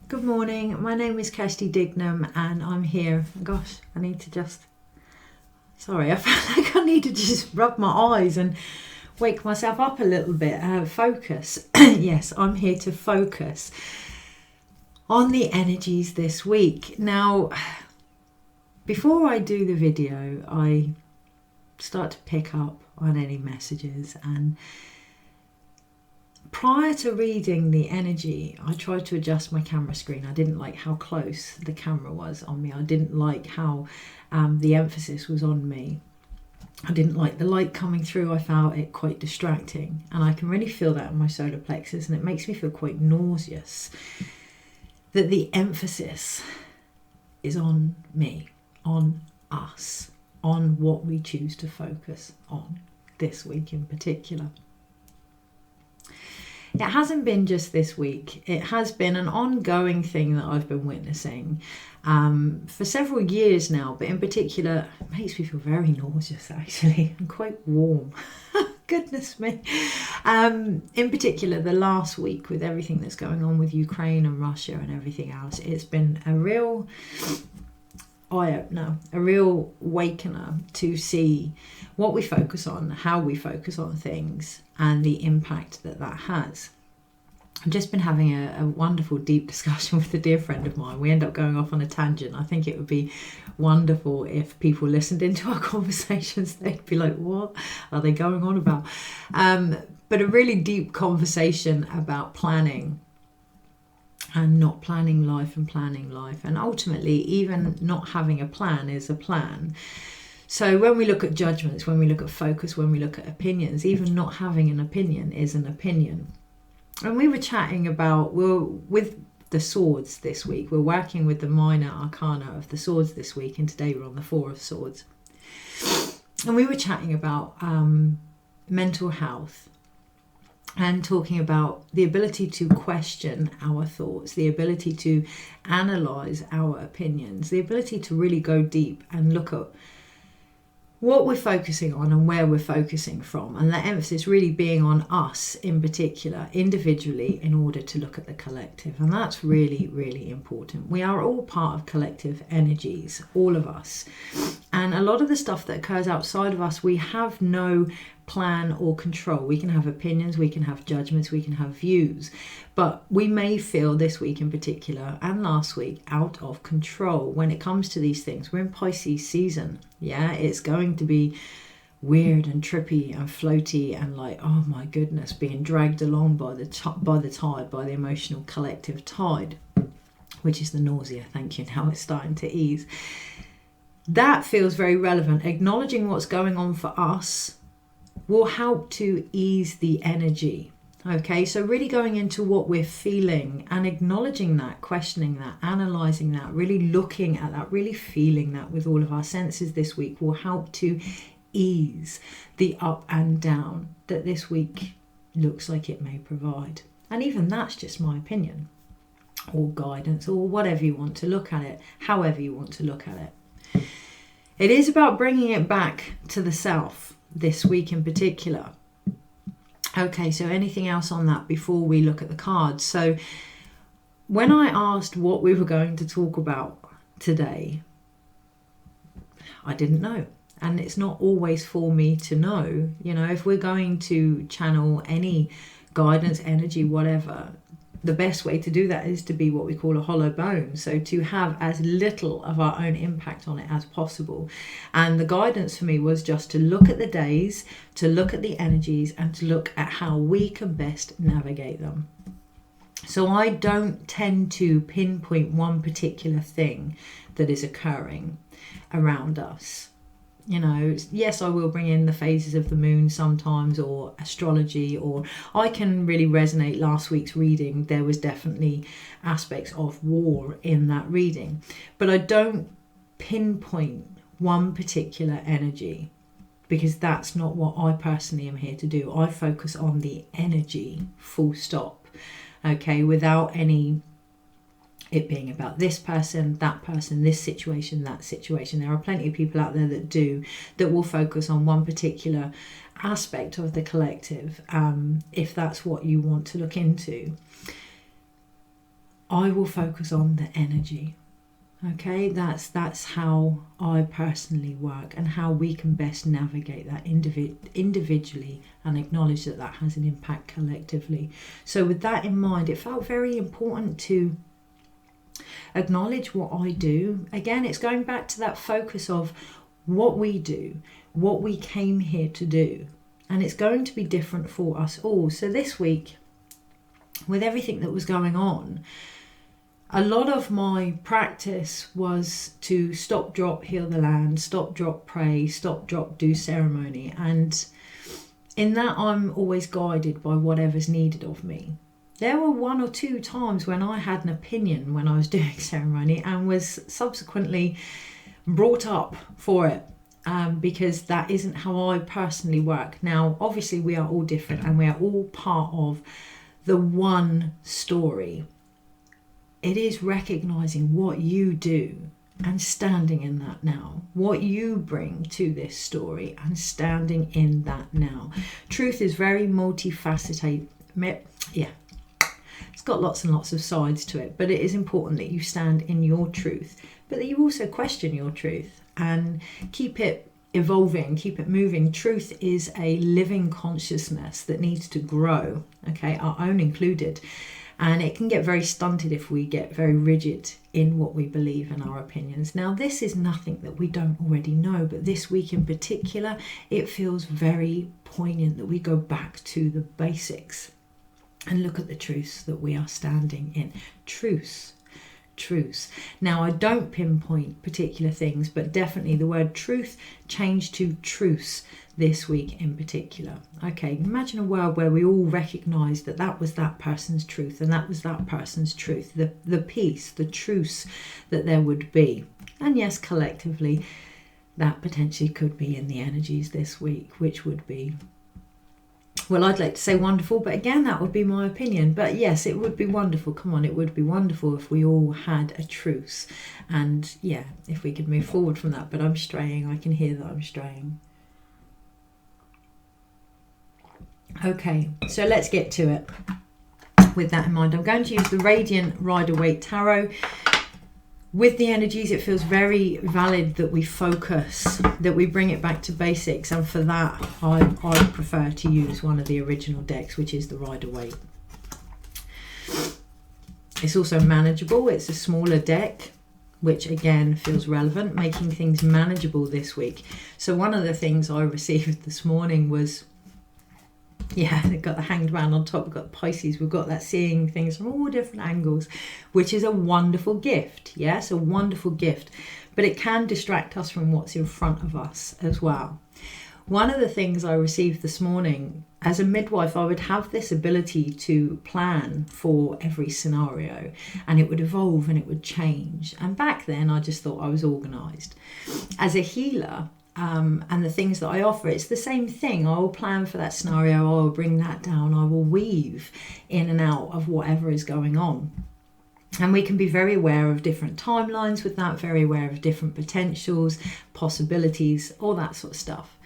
Good morning, my name is Kirsty Dignam and I'm here. Gosh, I need to just... Sorry, I feel like I need to just rub my eyes and wake myself up a little bit. Focus. Yes, I'm here to focus on the energies this week. Now, before I do the video, I start to pick up on any messages, and prior to reading the energy, I tried to adjust my camera screen. I didn't like how close the camera was on me. I didn't like how the emphasis was on me. I didn't like the light coming through. I found it quite distracting, and I can really feel that in my solar plexus, and it makes me feel quite nauseous that the emphasis is on me, on us, on what we choose to focus on this week in particular. It hasn't been just this week. It has been an ongoing thing that I've been witnessing for several years now, but in particular, it makes me feel very nauseous actually, and quite warm. Goodness me. In particular, the last week with everything that's going on with Ukraine and Russia and everything else, it's been a real eye-opener, a real awakener to see what we focus on, how we focus on things, and the impact that that has. I've just been having a wonderful deep discussion with a dear friend of mine. We end up going off on a tangent. I think it would be wonderful if people listened into our conversations. They'd be like, what are they going on about? But a really deep conversation about planning and not planning life, and ultimately even not having a plan is a plan. So when we look at judgments, when we look at focus, when we look at opinions, even not having an opinion is an opinion. And we were chatting about, with the swords this week, we're working with the minor arcana of the swords this week, and today we're on the 4 of swords. And we were chatting about mental health, and talking about the ability to question our thoughts, the ability to analyse our opinions, the ability to really go deep and look at what we're focusing on and where we're focusing from, and that emphasis really being on us in particular, individually, in order to look at the collective. And that's really, really important. We are all part of collective energies, all of us. And a lot of the stuff that occurs outside of us, we have no plan or control. We can have opinions, we can have judgments, we can have views, but we may feel this week in particular and last week out of control when it comes to these things. We're in Pisces season. Yeah, it's going to be weird and trippy and floaty and like, oh my goodness, being dragged along by the tide, by the emotional collective tide, which is the nausea. Thank you. Now it's starting to ease. That feels very relevant. Acknowledging what's going on for us will help to ease the energy. Okay, so really going into what we're feeling and acknowledging that, questioning that, analysing that, really looking at that, really feeling that with all of our senses this week will help to ease the up and down that this week looks like it may provide. And even that's just my opinion, or guidance, or whatever you want to look at it, however you want to look at it. It is about bringing it back to the self this week in particular. Okay, so anything else on that before we look at the cards? So when I asked what we were going to talk about today, I didn't know. And it's not always for me to know. You know, if we're going to channel any guidance, energy, whatever, the best way to do that is to be what we call a hollow bone. So to have as little of our own impact on it as possible. And the guidance for me was just to look at the days, to look at the energies, and to look at how we can best navigate them. So I don't tend to pinpoint one particular thing that is occurring around us. You know, yes, I will bring in the phases of the moon sometimes, or astrology, or I can really resonate last week's reading. There was definitely aspects of war in that reading, but I don't pinpoint one particular energy, because that's not what I personally am here to do. I focus on the energy, full stop. Okay, without any it being about this person, this situation, that situation. There are plenty of people out there that will focus on one particular aspect of the collective, if that's what you want to look into. I will focus on the energy. Okay, that's how I personally work, and how we can best navigate that individually and acknowledge that that has an impact collectively. So with that in mind, it felt very important to acknowledge what I do. Again, it's going back to that focus of what we do, what we came here to do, and it's going to be different for us all. So this week, with everything that was going on, a lot of my practice was to stop, drop, heal the land, stop, drop, pray, stop, drop, do ceremony. And in that, I'm always guided by whatever's needed of me. There were 1 or 2 times when I had an opinion when I was doing ceremony and was subsequently brought up for it, because that isn't how I personally work. Now, obviously, we are all different and we are all part of the one story. It is recognizing what you do and standing in that now, what you bring to this story and standing in that now. Truth is very multifaceted. Yeah, it's got lots and lots of sides to it, but it is important that you stand in your truth, but that you also question your truth and keep it evolving, keep it moving. Truth is a living consciousness that needs to grow, okay, our own included. And it can get very stunted if we get very rigid in what we believe and our opinions. Now, this is nothing that we don't already know, but this week in particular, it feels very poignant that we go back to the basics and look at the truths that we are standing in. Truths. Now, I don't pinpoint particular things, but definitely the word truth changed to truce this week in particular. Okay, imagine a world where we all recognise that that was that person's truth and that was that person's truth, the peace, the truce that there would be. And yes, collectively, that potentially could be in the energies this week, which would be, well, I'd like to say wonderful, but again, that would be my opinion. But yes, it would be wonderful. Come on, it would be wonderful if we all had a truce. And yeah, if we could move forward from that. But I'm straying. I can hear that I'm straying. Okay, so let's get to it. With that in mind, I'm going to use the Radiant Rider-Waite Tarot. With the energies, it feels very valid that we focus, that we bring it back to basics. And for that, I prefer to use one of the original decks, which is the Rider-Waite. It's also manageable. It's a smaller deck, which again feels relevant, making things manageable this week. So one of the things I received this morning was, yeah, they've got the Hanged Man on top, we've got Pisces, we've got that seeing things from all different angles, which is a wonderful gift. Yes, a wonderful gift, but it can distract us from what's in front of us as well. One of the things I received this morning, as a midwife, I would have this ability to plan for every scenario, and it would evolve and it would change. And back then I just thought I was organised. As a healer, and the things that I offer, it's the same thing. I will plan for that scenario, I will bring that down, I will weave in and out of whatever is going on. And we can be very aware of different timelines with that, very aware of different potentials, possibilities, all that sort of stuff.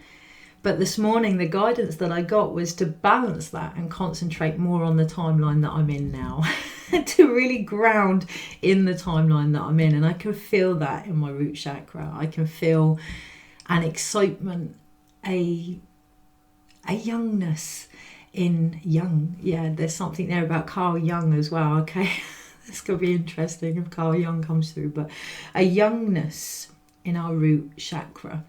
But this morning, the guidance that I got was to balance that and concentrate more on the timeline that I'm in now, to really ground in the timeline that I'm in. And I can feel that in my root chakra. I can feel an excitement, a youngness in Jung. Yeah, there's something there about Carl Jung as well, okay? This could be interesting if Carl Jung comes through, but a youngness in our root chakra.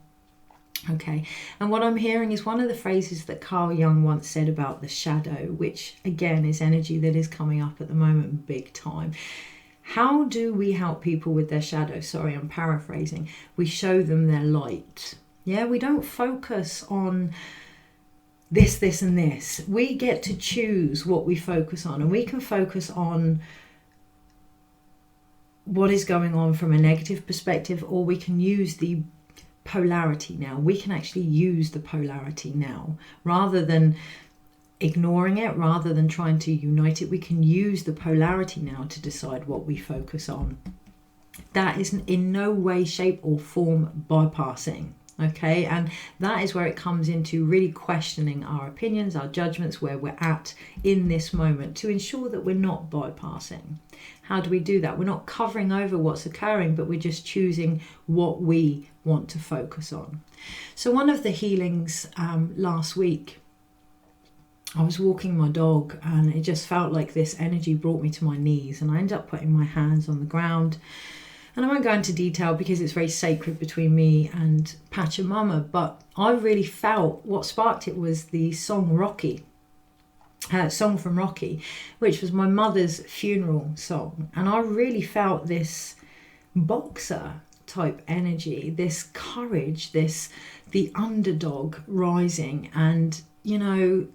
Okay, and what I'm hearing is one of the phrases that Carl Jung once said about the shadow, which again is energy that is coming up at the moment big time. How do we help people with their shadow? Sorry, I'm paraphrasing. We show them their light. Yeah, we don't focus on this, and this. We get to choose what we focus on, and we can focus on what is going on from a negative perspective, or we can use the polarity now. We can actually use the polarity now rather than ignoring it, rather than trying to unite it. We can use the polarity now to decide what we focus on. That is in no way, shape or form bypassing. Okay, and that is where it comes into really questioning our opinions, our judgments, where we're at in this moment, to ensure that we're not bypassing. How do we do that? We're not covering over what's occurring, but we're just choosing what we want to focus on. So one of the healings last week, I was walking my dog and it just felt like this energy brought me to my knees, and I ended up putting my hands on the ground. And I won't go into detail because it's very sacred between me and Pachamama, but I really felt what sparked it was the song Rocky, song from Rocky, which was my mother's funeral song. And I really felt this boxer type energy, this courage, the underdog rising, and, you know,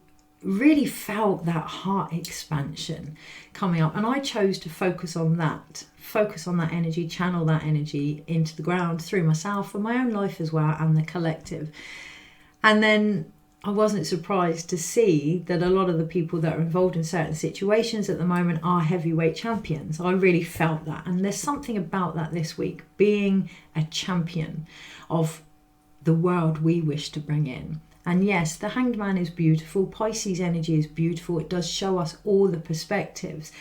really felt that heart expansion coming up. And I chose to focus on that energy, channel that energy into the ground through myself and my own life as well, and the collective. And then I wasn't surprised to see that a lot of the people that are involved in certain situations at the moment are heavyweight champions. I really felt that. And there's something about that this week, being a champion of the world we wish to bring in. And yes, the Hanged Man is beautiful. Pisces energy is beautiful. It does show us all the perspectives,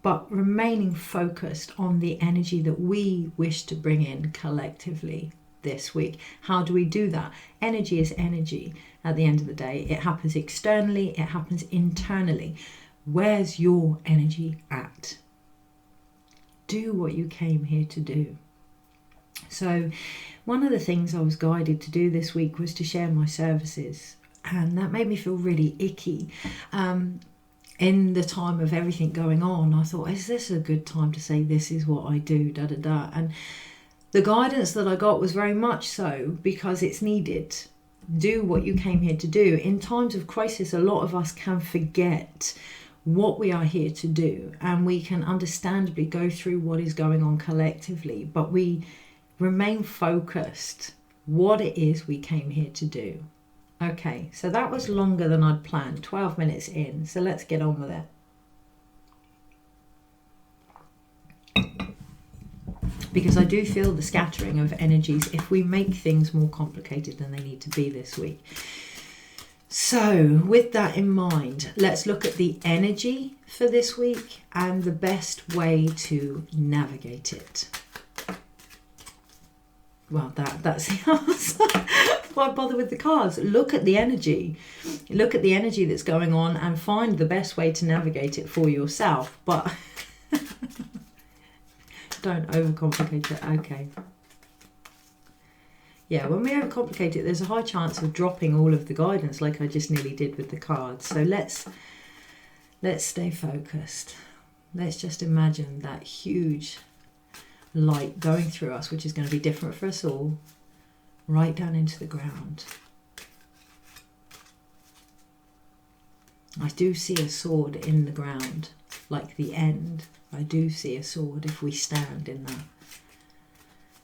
but remaining focused on the energy that we wish to bring in collectively this week. How do we do that? Energy is energy at the end of the day. It happens externally, it happens internally. Where's your energy at? Do what you came here to do. So one of the things I was guided to do this week was to share my services, and that made me feel really icky. In the time of everything going on, I thought, is this a good time to say this is what I do, And the guidance that I got was very much so, because it's needed. Do what you came here to do. In times of crisis, a lot of us can forget what we are here to do, and we can understandably go through what is going on collectively, but we remain focused what it is we came here to do. Okay, so that was longer than I'd planned, 12 minutes in, so let's get on with it. Because I do feel the scattering of energies if we make things more complicated than they need to be this week. So with that in mind, let's look at the energy for this week and the best way to navigate it. Well, that's the answer. Why bother with the cards? Look at the energy. Look at the energy that's going on and find the best way to navigate it for yourself. But don't overcomplicate it. Okay. Yeah, when we overcomplicate it, there's a high chance of dropping all of the guidance like I just nearly did with the cards. So let's stay focused. Let's just imagine that huge light going through us, which is going to be different for us all, right down into the ground. I do see a sword in the ground, like the end. I do see a sword if we stand in that,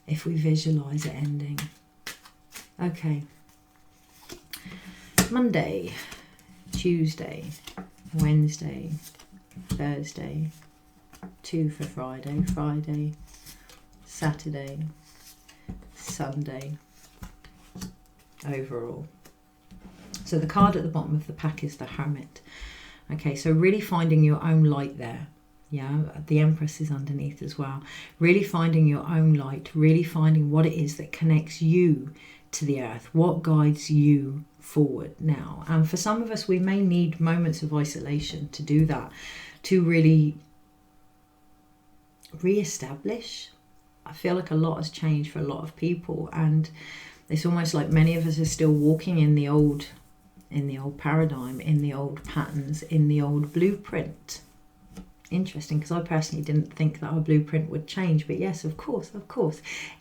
if we visualize it ending. Okay. Monday, Tuesday, Wednesday, Thursday, 2 for Friday, Friday, Saturday, Sunday, overall. So the card at the bottom of the pack is the Hermit. Okay, so really finding your own light there. Yeah, the Empress is underneath as well. Really finding your own light, really finding what it is that connects you to the earth, what guides you forward now. And for some of us, we may need moments of isolation to do that, to really re-establish. I feel like a lot has changed for a lot of people, and it's almost like many of us are still walking in the old paradigm, in the old patterns, in the old blueprint. Interesting, because I personally didn't think that our blueprint would change, but yes, of course,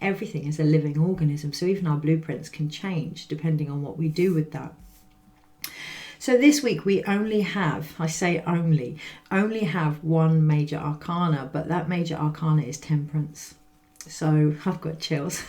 everything is a living organism, so even our blueprints can change depending on what we do with that. So this week we only have, I say only have one major arcana, but that major arcana is Temperance. So I've got chills.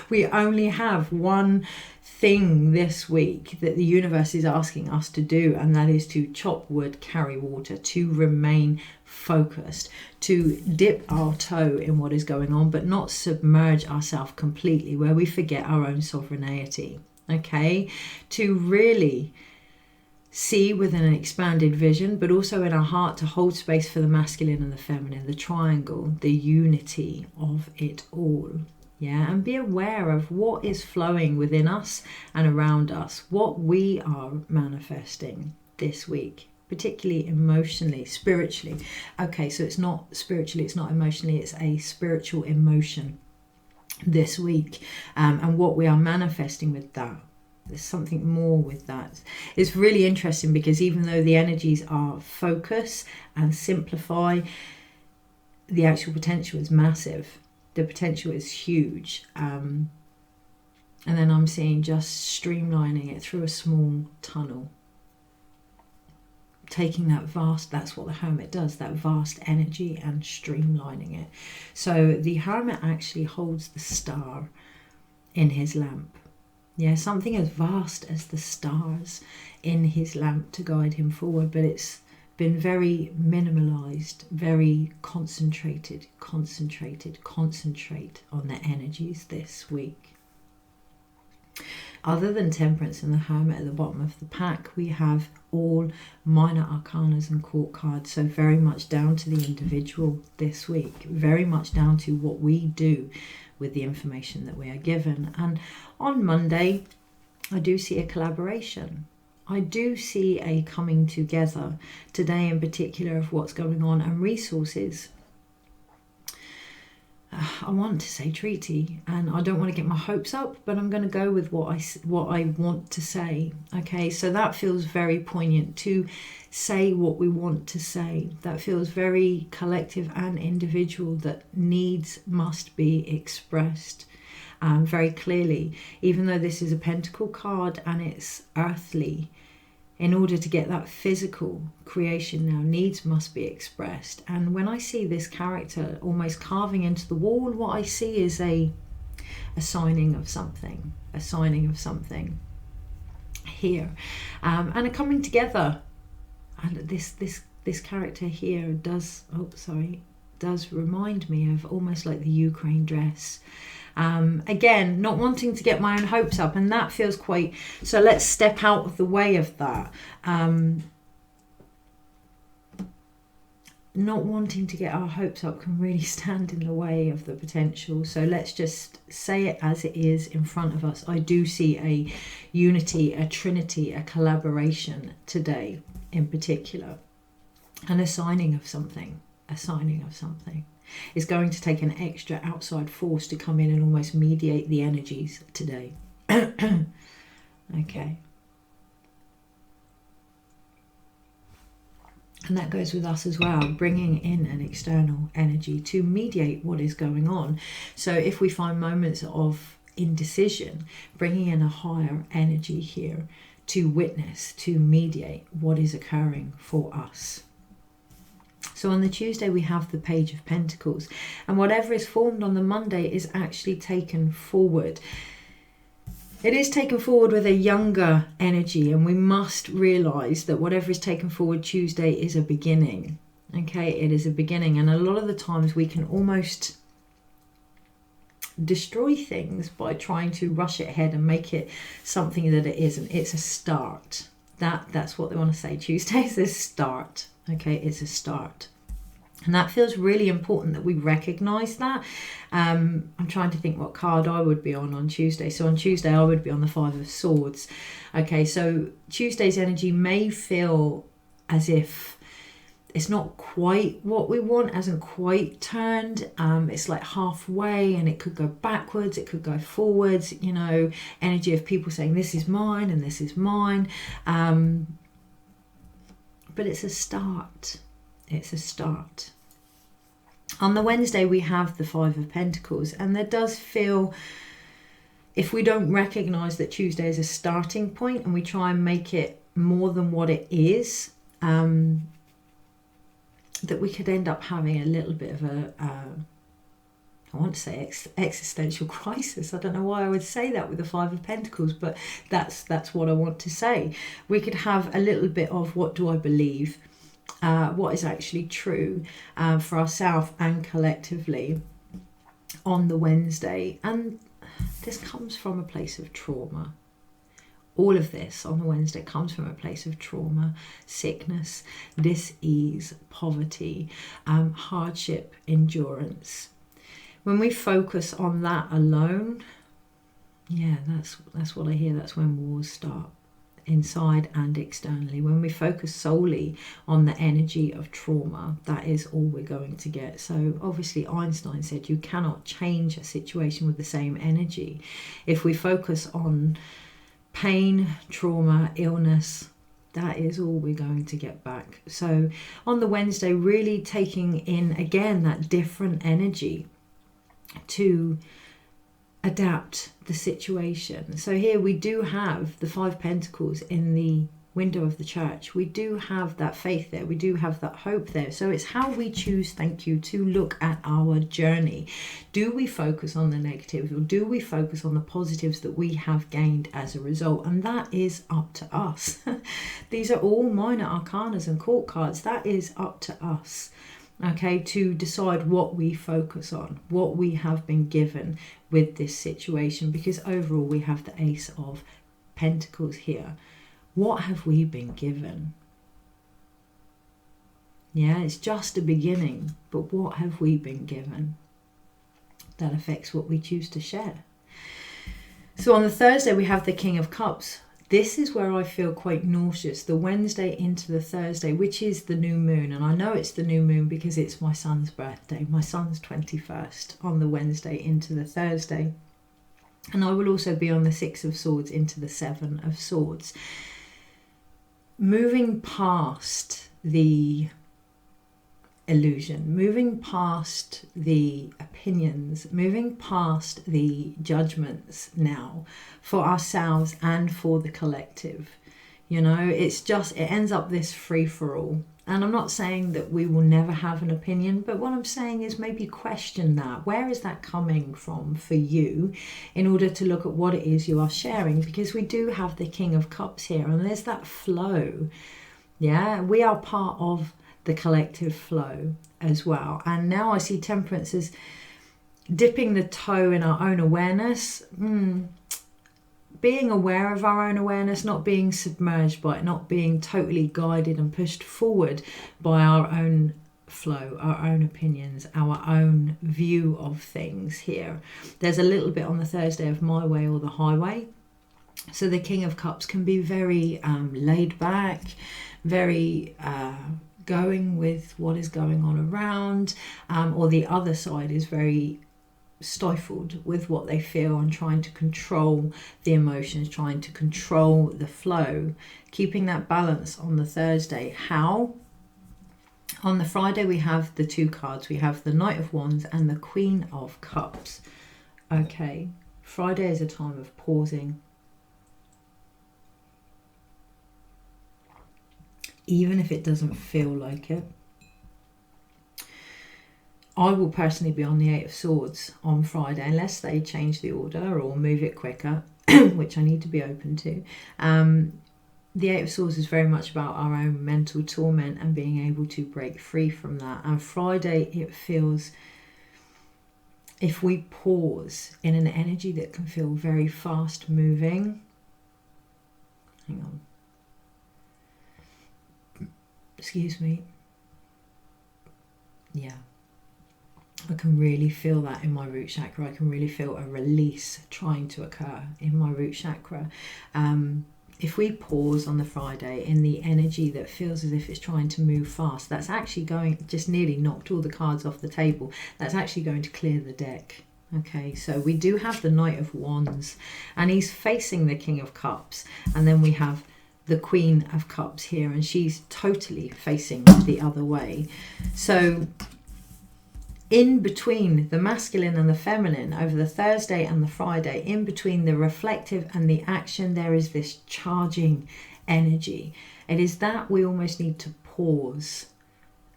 We only have one thing this week that the universe is asking us to do, and that is to chop wood, carry water, to remain focused, to dip our toe in what is going on, but not submerge ourselves completely where we forget our own sovereignty. Okay, to really see with an expanded vision, but also in our heart to hold space for the masculine and the feminine, the triangle, the unity of it all. Yeah, and be aware of what is flowing within us and around us, what we are manifesting this week, particularly emotionally, spiritually. Okay, so it's not spiritually, it's not emotionally, it's a spiritual emotion this week, and what we are manifesting with that. There's something more with that. It's really interesting because even though the energies are focus and simplify, the actual potential is massive. The potential is huge. And then I'm seeing just streamlining it through a small tunnel. Taking that vast, that's what the hermit does, that vast energy, and streamlining it. So the hermit actually holds the star in his lamp. Yeah, something as vast as the stars in his lamp to guide him forward, but it's been very minimalized, very concentrate on the energies this week. Other than Temperance and the Hermit at the bottom of the pack, we have all minor arcanas and court cards, so very much down to the individual this week, very much down to what we do with the information that we are given. And on Monday, I do see a collaboration. I do see a coming together today in particular of what's going on and resources. I want to say treaty, and I don't want to get my hopes up, but I'm going to go with what I want to say. Okay, so that feels very poignant, to say what we want to say. That feels very collective and individual, that needs must be expressed very clearly. Even though this is a pentacle card and it's earthly, in order to get that physical creation now, needs must be expressed. And when I see this character almost carving into the wall, what I see is a signing of something, here, and a coming together. And this character here does remind me of almost like the Ukraine dress. Again, not wanting to get my own hopes up, and that feels quite, so let's step out of the way of that. Not wanting to get our hopes up can really stand in the way of the potential, so let's just say it as it is in front of us. I do see a unity, a trinity, a collaboration today in particular, and a signing of something. It's going to take an extra outside force to come in and almost mediate the energies today. Okay. And that goes with us as well, bringing in an external energy to mediate what is going on. So if we find moments of indecision, bringing in a higher energy here to witness, to mediate what is occurring for us. So on the Tuesday, we have the Page of Pentacles, and whatever is formed on the Monday is actually taken forward. It is taken forward with a younger energy, and we must realize that whatever is taken forward Tuesday is a beginning. Okay, it is a beginning, and a lot of the times we can almost destroy things by trying to rush it ahead and make it something that it isn't. It's a start. That's what they want to say. Tuesday is a start. Okay, it's a start. And that feels really important that we recognize that. I'm trying to think what card I would be on Tuesday. So on Tuesday, I would be on the Five of Swords. Okay, so Tuesday's energy may feel as if it's not quite what we want, hasn't quite turned. It's like halfway, and it could go backwards, it could go forwards, you know, energy of people saying this is mine and this is mine. But it's a start. It's a start. On the Wednesday, we have the Five of Pentacles, and there does feel, if we don't recognize that Tuesday is a starting point and we try and make it more than what it is, that we could end up having a little bit of a, I want to say existential crisis. I don't know why I would say that with the Five of Pentacles, but that's what I want to say. We could have a little bit of, what do I believe? what is actually true for ourselves and collectively on the Wednesday. And this comes from a place of trauma. All of this on the Wednesday comes from a place of trauma, sickness, dis-ease, poverty, hardship, endurance. When we focus on that alone, yeah, that's what I hear. That's when wars start, inside and externally. When we focus solely on the energy of trauma, that is all we're going to get. So obviously Einstein said you cannot change a situation with the same energy. If we focus on pain, trauma, illness, that is all we're going to get back. So on the Wednesday, really taking in again that different energy to adapt the situation. So here we do have the 5 Pentacles in the window of the church. We do have that faith there. We do have that hope there. So it's how we choose, thank you, to look at our journey. Do we focus on the negatives, or do we focus on the positives that we have gained as a result? And that is up to us. These are all minor arcanas and court cards. That is up to us. Okay, to decide what we focus on, what we have been given with this situation, because overall we have the Ace of Pentacles here. What have we been given? Yeah, it's just a beginning, but what have we been given? That affects what we choose to share. So on the Thursday we have the King of Cups. This is where I feel quite nauseous, the Wednesday into the Thursday, which is the new moon. And I know it's the new moon because it's my son's birthday. My son's 21st on the Wednesday into the Thursday. And I will also be on the 6 of Swords into the 7 of Swords. Moving past the illusion, moving past the opinions, moving past the judgments now for ourselves and for the collective. You know, it's just, it ends up this free-for-all. And I'm not saying that we will never have an opinion, but what I'm saying is maybe question that. Where is that coming from for you, in order to look at what it is you are sharing? Because we do have the King of Cups here, and there's that flow. Yeah, we are part of the collective flow as well. And now I see Temperance as dipping the toe in our own awareness. Being aware of our own awareness, not being submerged by it, not being totally guided and pushed forward by our own flow, our own opinions, our own view of things here. There's a little bit on the Thursday of my way or the highway. So the King of Cups can be very laid back, very going with what is going on around, or the other side is very stifled with what they feel and trying to control the emotions, trying to control the flow, keeping that balance on the Thursday. How? On the Friday we have the 2 cards. We have the Knight of Wands and the Queen of Cups. Okay, Friday is a time of pausing. Even if it doesn't feel like it. I will personally be on the 8 of Swords on Friday, unless they change the order or move it quicker, which I need to be open to. The 8 of Swords is very much about our own mental torment and being able to break free from that. And Friday, it feels, if we pause in an energy that can feel very fast moving. Hang on. Excuse me. Yeah. I can really feel that in my root chakra. I can really feel a release trying to occur in my root chakra. If we pause on the Friday in the energy that feels as if it's trying to move fast, that's actually going, just nearly knocked all the cards off the table. That's actually going to clear the deck. Okay, so we do have the Knight of Wands, and he's facing the King of Cups. And then we have the Queen of Cups here, and she's totally facing the other way. So in between the masculine and the feminine, over the Thursday and the Friday, in between the reflective and the action, there is this charging energy. It is that we almost need to pause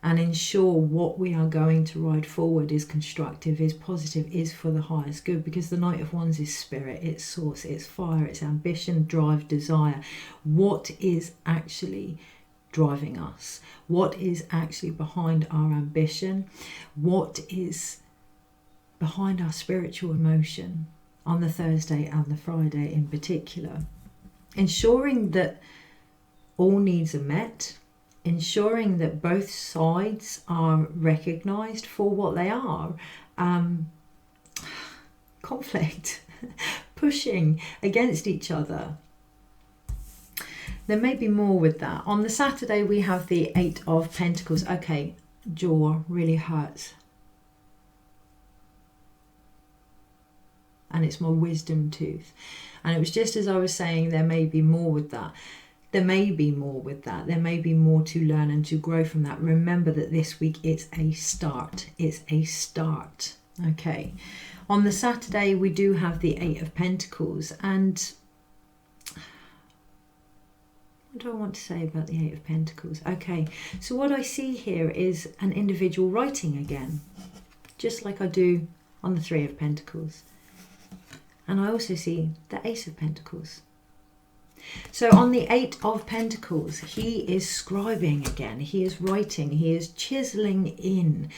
and ensure what we are going to ride forward is constructive, is positive, is for the highest good, because the Knight of Wands is spirit, it's source, it's fire, it's ambition, drive, desire. What is actually driving us, what is actually behind our ambition, what is behind our spiritual emotion on the Thursday and the Friday in particular. Ensuring that all needs are met, ensuring that both sides are recognised for what they are. Conflict, pushing against each other. There may be more with that. On the Saturday we have the 8 of Pentacles. Okay, jaw really hurts. And it's my wisdom tooth. And it was just as I was saying, there may be more with that. There may be more with that. There may be more to learn and to grow from that. Remember that this week it's a start. It's a start. Okay. On the Saturday we do have the 8 of Pentacles. And what do I want to say about the 8 of Pentacles? Okay. So what I see here is an individual writing again. Just like I do on the 3 of Pentacles. And I also see the Ace of Pentacles. So on the 8 of Pentacles, he is scribing again. He is writing. He is chiseling in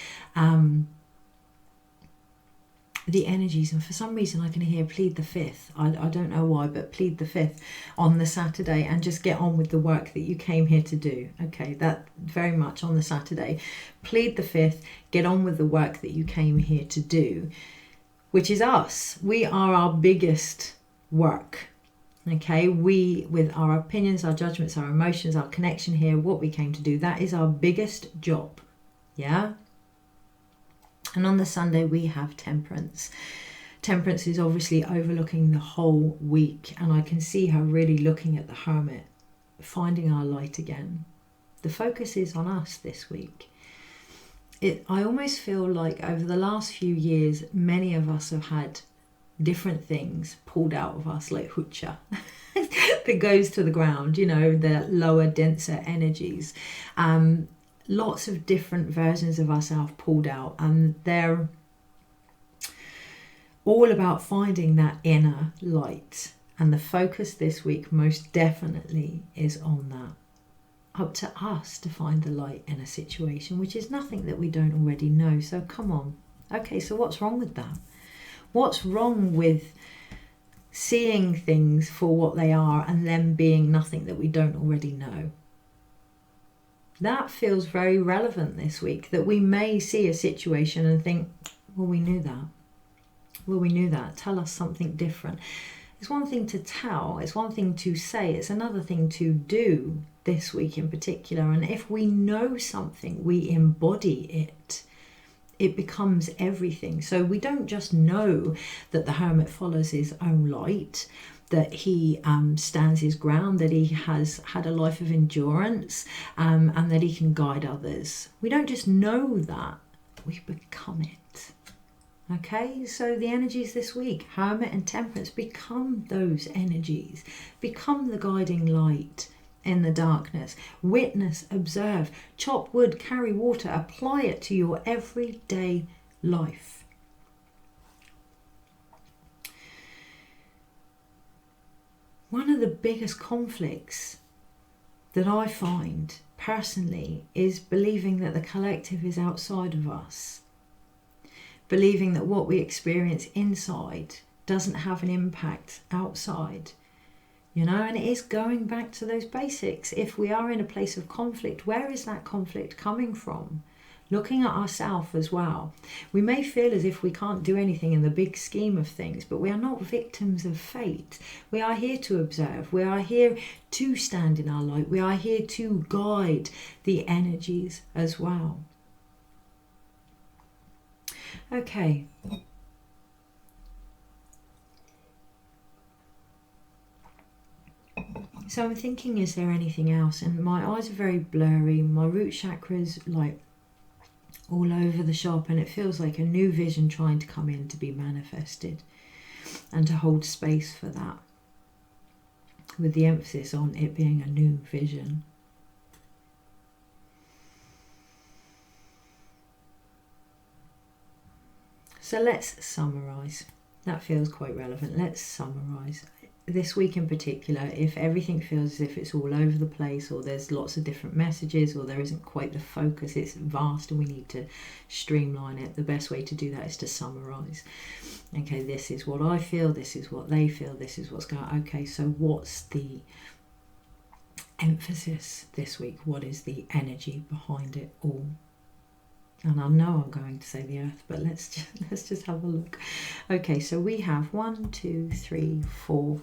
the energies. And for some reason I can hear plead the 5th. I don't know why, but plead the 5th on the Saturday and just get on with the work that you came here to do. Okay, that very much on the Saturday. Plead the 5th. Get on with the work that you came here to do. Which is us. We are our biggest work. Okay, we, with our opinions, our judgments, our emotions, our connection here, what we came to do, that is our biggest job. Yeah? And on the Sunday we have Temperance. Temperance is obviously overlooking the whole week. And I can see her really looking at the Hermit, finding our light again. The focus is on us this week. I almost feel like over the last few years, many of us have had different things pulled out of us, like hucha, that goes to the ground, you know, the lower, denser energies. Lots of different versions of ourselves pulled out, and they're all about finding that inner light. And the focus this week most definitely is on that. Up to us to find the light in a situation, which is nothing that we don't already know. So come on. Okay, so what's wrong with that? What's wrong with seeing things for what they are and them being nothing that we don't already know? That feels very relevant this week, that we may see a situation and think, well, we knew that. Well, we knew that. Tell us something different. It's one thing to tell, it's one thing to say, it's another thing to do this week in particular. And if we know something, we embody it. It becomes everything. So we don't just know that the Hermit follows his own light, that he stands his ground, that he has had a life of endurance, and that he can guide others. We don't just know that, we become it. Okay, so the energies this week, Hermit and Temperance, become those energies, become the guiding light in the darkness. Witness, observe, chop wood, carry water, apply it to your everyday life. One of the biggest conflicts that I find personally is believing that the collective is outside of us. Believing that what we experience inside doesn't have an impact outside. You know, and it is going back to those basics. If we are in a place of conflict, where is that conflict coming from? Looking at ourselves as well. We may feel as if we can't do anything in the big scheme of things, but we are not victims of fate. We are here to observe. We are here to stand in our light. We are here to guide the energies as well. Okay. So I'm thinking, is there anything else? And my eyes are very blurry. My root chakra's like all over the shop, and it feels like a new vision trying to come in to be manifested and to hold space for that, with the emphasis on it being a new vision. So let's summarise. That feels quite relevant. Let's summarise. this week in particular, if everything feels as if it's all over the place, or there's lots of different messages, or there isn't quite the focus, it's vast and we need to streamline it, the best way to do that is to summarize. Okay, this is what I feel, this is what they feel, this is what's going on. Okay, so what's the emphasis this week? What is the energy behind it all? And I know I'm going to say the earth, but let's just have a look. Okay, so we have 1, 2, 3, 4,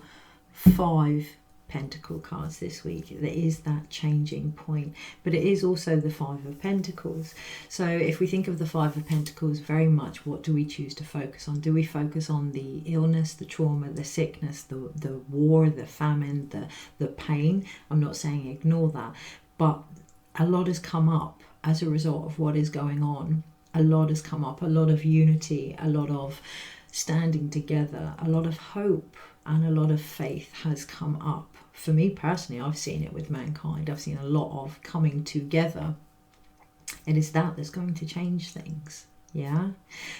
5 pentacle cards this week. There is that changing point, but it is also the 5 of pentacles. So if we think of the 5 of pentacles, very much what do we choose to focus on? Do we focus on the illness, the trauma, the sickness, the war, the famine, the pain? I'm not saying ignore that, but a lot has come up as a result of what is going on. A lot has come up, a lot of unity, a lot of standing together, a lot of hope, and a lot of faith has come up. For me personally, I've seen it with mankind. I've seen a lot of coming together. It is that that's going to change things. Yeah.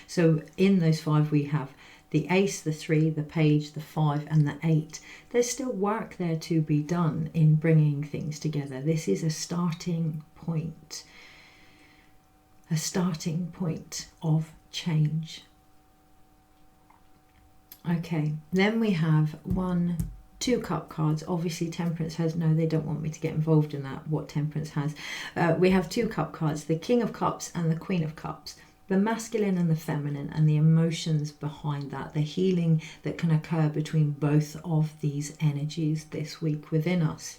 So in those 5 we have the ace, the 3, the page, the 5 and the 8. There's still work there to be done in bringing things together. This is a starting point. A starting point of change. Okay, then we have 1, 2 cup cards. Obviously Temperance has, no, they don't want me to get involved in that, what Temperance has. We have 2 cup cards, the King of Cups and the Queen of Cups. The masculine and the feminine, and the emotions behind that, the healing that can occur between both of these energies this week within us.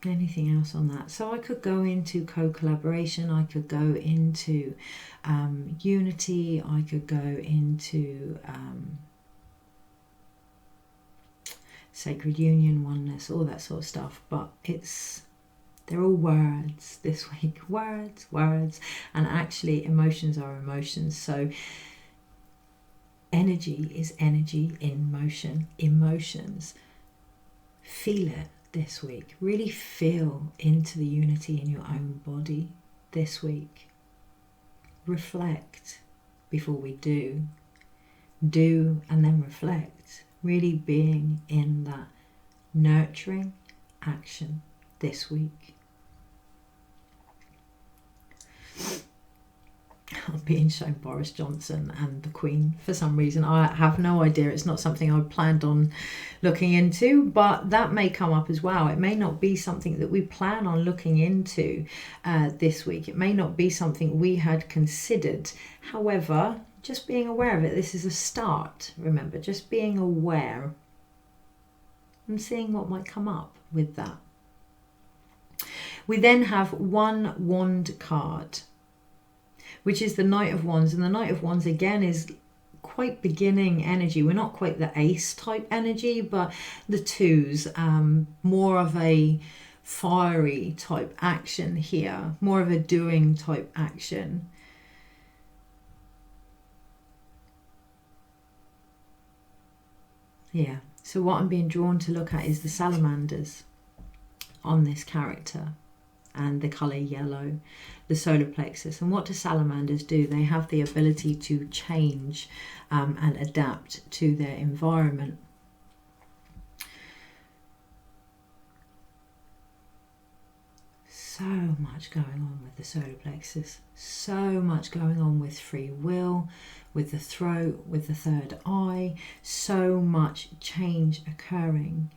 Anything else on that? So I could go into co-collaboration, I could go into unity, I could go into sacred union, oneness, all that sort of stuff, but they're all words this week. Words, and actually emotions are emotions. So energy is energy in motion. Emotions, feel it this week. Really feel into the unity in your own body this week. Reflect before we do and then reflect. Really being in that nurturing action this week. I'm being shown Boris Johnson and the Queen for some reason. I have no idea. It's not something I planned on looking into, but that may come up as well. It may not be something that we plan on looking into this week. It may not be something we had considered. However, just being aware of it, this is a start. Remember, just being aware and seeing what might come up with that. We then have 1 wand card, which is the Knight of Wands. And the Knight of Wands again is quite beginning energy. We're not quite the ace type energy, but the 2s, more of a fiery type action here, more of a doing type action. Yeah, so what I'm being drawn to look at is the salamanders on this character. And the colour yellow, the solar plexus. And what do salamanders do? They have the ability to change and adapt to their environment. So much going on with the solar plexus. So much going on with free will, with the throat, with the third eye. So much change occurring.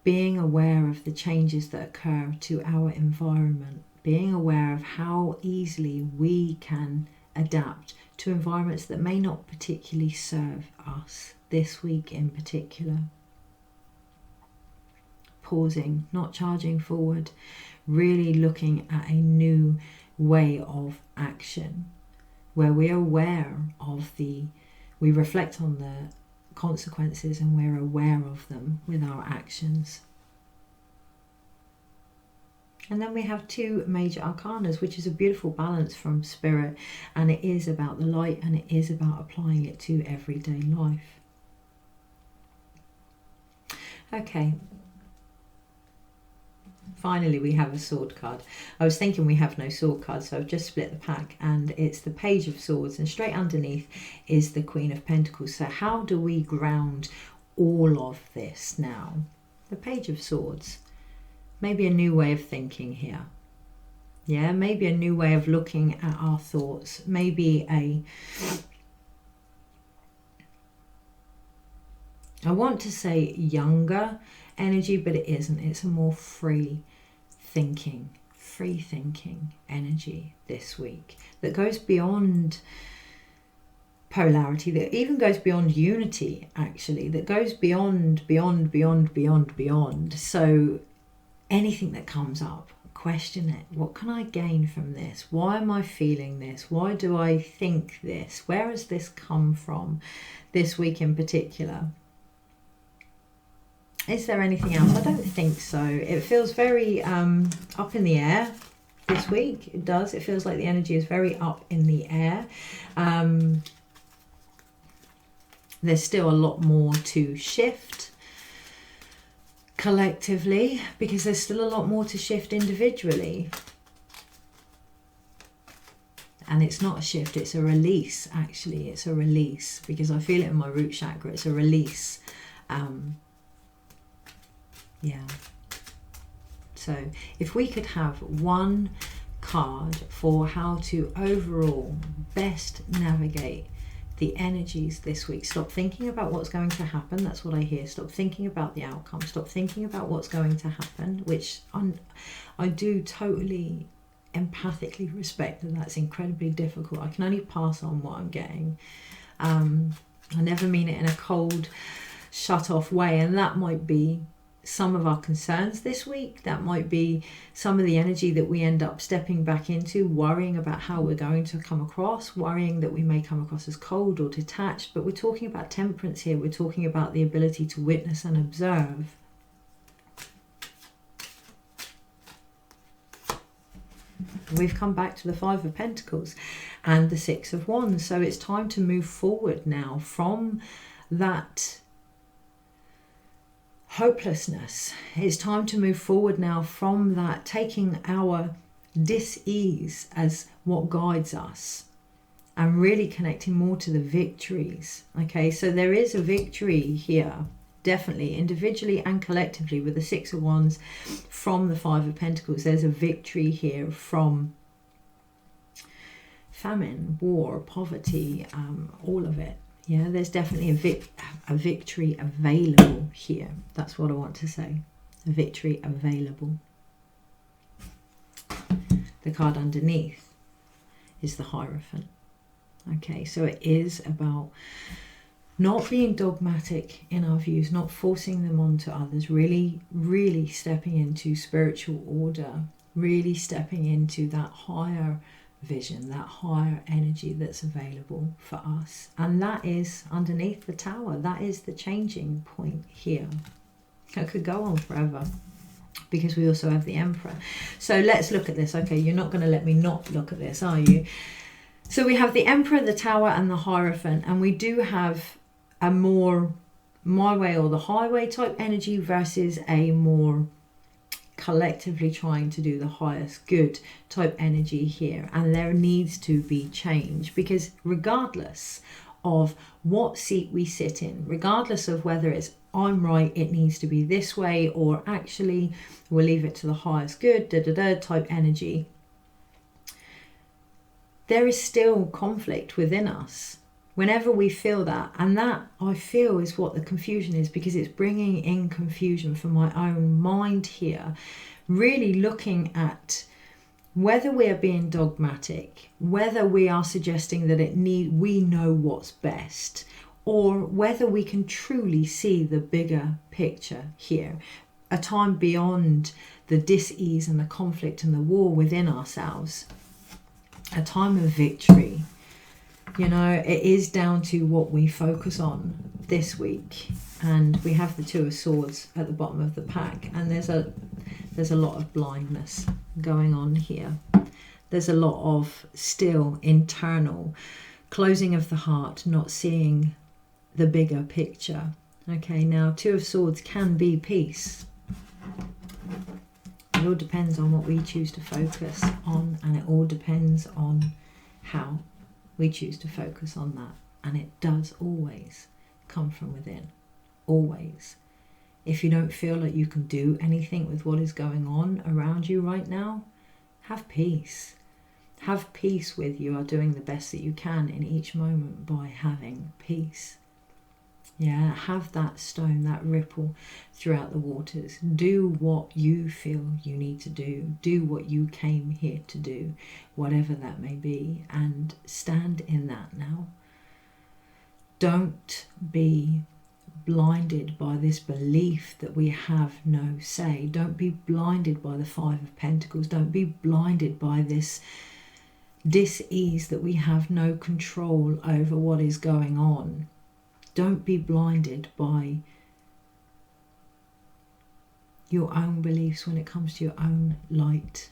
Being aware of the changes that occur to our environment, being aware of how easily we can adapt to environments that may not particularly serve us this week in particular. Pausing, not charging forward, really looking at a new way of action where we're aware of we reflect on the consequences and we're aware of them with our actions. And then we have 2 major arcanas, which is a beautiful balance from spirit, and it is about the light and it is about applying it to everyday life. Okay, Finally, we have a sword card. I was thinking we have no sword cards, so I've just split the pack, and it's the Page of Swords, and straight underneath is the Queen of Pentacles. So how do we ground all of this now? The Page of Swords. Maybe a new way of thinking here. Yeah, maybe a new way of looking at our thoughts. Maybe I want to say younger energy, but it isn't. It's a more free thinking energy this week that goes beyond polarity, that even goes beyond unity, actually, that goes beyond. So anything that comes up, question it. What can I gain from this? Why am I feeling this? Why do I think this? Where has this come from this week in particular? Is there anything else? I don't think so. It feels very up in the air this week. It does. It feels like the energy is very up in the air. There's still a lot more to shift collectively, because there's still a lot more to shift individually. And it's not a shift, it's a release, actually. It's a release, because I feel it in my root chakra. It's a release. Yeah. So if we could have one card for how to overall best navigate the energies this week. Stop thinking about what's going to happen. That's what I hear. Stop thinking about the outcome. Stop thinking about what's going to happen, which I do totally empathically respect that that's incredibly difficult. I can only pass on what I'm getting. I never mean it in a cold, shut off way, and that might be some of our concerns this week. That might be some of the energy that we end up stepping back into, worrying about how we're going to come across, worrying that we may come across as cold or detached. But we're talking about temperance here. We're talking about the ability to witness and observe. We've come back to the Five of Pentacles and the Six of Wands. So it's time to move forward now from that hopelessness. It's time to move forward now from that, taking our dis-ease as what guides us and really connecting more to the victories. Okay, so there is a victory here, definitely, individually and collectively, with the Six of Wands from the Five of Pentacles. There's a victory here from famine, war, poverty, all of it. Yeah, there's definitely a victory available here. That's what I want to say. A victory available. The card underneath is the Hierophant. Okay, so it is about not being dogmatic in our views, not forcing them onto others, really, really stepping into spiritual order, really stepping into that higher vision, that higher energy that's available for us. And that is underneath the Tower. That is the changing point here. It could go on forever, because we also have the Emperor. So let's look at this. Okay, you're not going to let me not look at this, are you? So we have the Emperor, the Tower, and the Hierophant, and we do have a more my way or the highway type energy versus a more collectively trying to do the highest good type energy here. And there needs to be change, because regardless of what seat we sit in, regardless of whether it's I'm right, it needs to be this way, or actually we'll leave it to the highest good type energy, there is still conflict within us whenever we feel that. And that, I feel, is what the confusion is, because it's bringing in confusion for my own mind here, really looking at whether we are being dogmatic, whether we are suggesting that we know what's best, or whether we can truly see the bigger picture here, a time beyond the dis-ease and the conflict and the war within ourselves, a time of victory. You know, it is down to what we focus on this week. And we have the Two of Swords at the bottom of the pack, and there's a lot of blindness going on here. There's a lot of still internal closing of the heart, not seeing the bigger picture. Okay, now Two of Swords can be peace. It all depends on what we choose to focus on, and it all depends on how we choose to focus on that. And it does always come from within. Always. If you don't feel like you can do anything with what is going on around you right now, have peace. Have peace with you are doing the best that you can in each moment by having peace. Yeah, have that stone, that ripple throughout the waters. Do what you feel you need to do. Do what you came here to do, whatever that may be, and stand in that now. Don't be blinded by this belief that we have no say. Don't be blinded by the Five of Pentacles. Don't be blinded by this dis-ease that we have no control over what is going on. Don't be blinded by your own beliefs when it comes to your own light.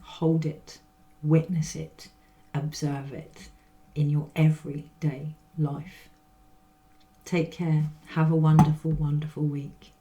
Hold it, witness it, observe it in your everyday life. Take care. Have a wonderful, wonderful week.